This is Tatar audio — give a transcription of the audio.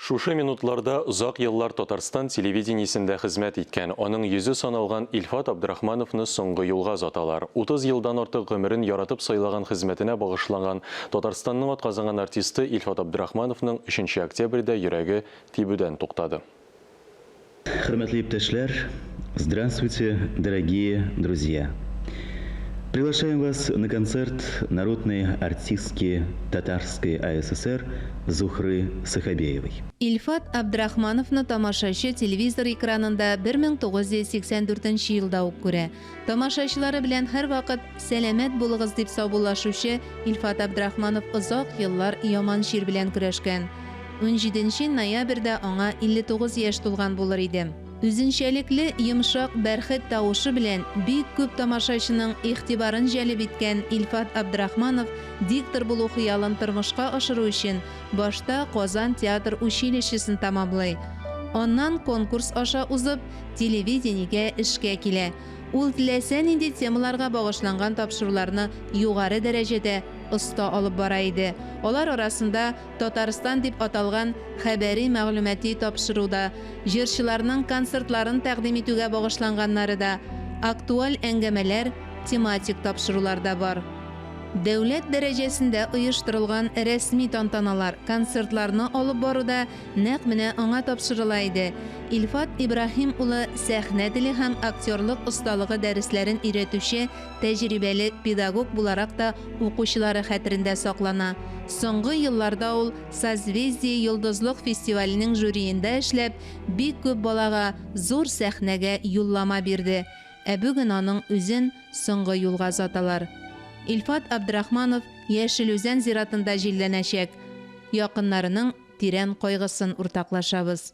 Шушы минутларда узак еллар Татарстан телевидениесендә хезмәт иткән, аның йөзе саналган Илфат Абдрахмановны соңгы юлга озаталар. 30 елдан артык гомерен яратып сайлаган хезмәтенә багышланган Татарстанның атказанган артисты Илфат Абдрахмановның 3 октябрьдә йөрәге тибүдән туктады. Хөрмәтле иптәшләр, здравствуйте, дорогие друзья. Приглашаем вас на концерт народной артистки Татарской АССР Зухры Сахабеевой. Илфат Абдрахмановны тамашачы телевизор экранында 1984 елда ук күрә. Тамашачылары белән һәр вакыт сәламәт булыгыз дип саубуллашучы Илфат Абдрахманов озак еллар яман шир белән көрәшкән. 17 ноябрьдә аңа 59 яшь тулган булыр иде. Үзенчәлекле йомшак бәрхет тавышы белән бик күп тамашачының игътибарын җәлеп иткән Илфат Абдрахманов диктор булу хыялын тормышка ашыру өчен башта Казан театр училищесын тамамлый. Аннан конкурс аша узып, телевидениегә эшкә килә. Ул теләсә нинди темаларга багышланган тапшыруларны югары дәрәҗәдә оста алып бара иде. Алар арасында Татарстан дип аталган хәбәри мәгълүмати тапшыруда, җырчыларның концертларын тәкъдим итүгә багышланганнары да, актуаль әңгәмәләр, тематик тапшырулар да бар. Дәүләт дәрәҗәсендә оештырылган рәсми тантаналар, концертларны алып баруда нәкъ менә аңа тапшырыла иде. Илфат Ибрахим улы сәхнә теле һәм актерлык осталыгы дәресләрен өйрәтүче тәҗрибәле педагог буларак та укучылары хәтерендә саклана. Соңгы елларда ул Созвездие йолдызлык фестиваленең жюриендә эшләп, бик күп балага зур сәхнәгә юллама бирде. Ә бүген аның үзен соңгы юлга озаталар. Илфат Абдрахманов Яшел Үзән зиратында җилләнәчәк. Якыннарының тирән кайгысын уртаклашабыз.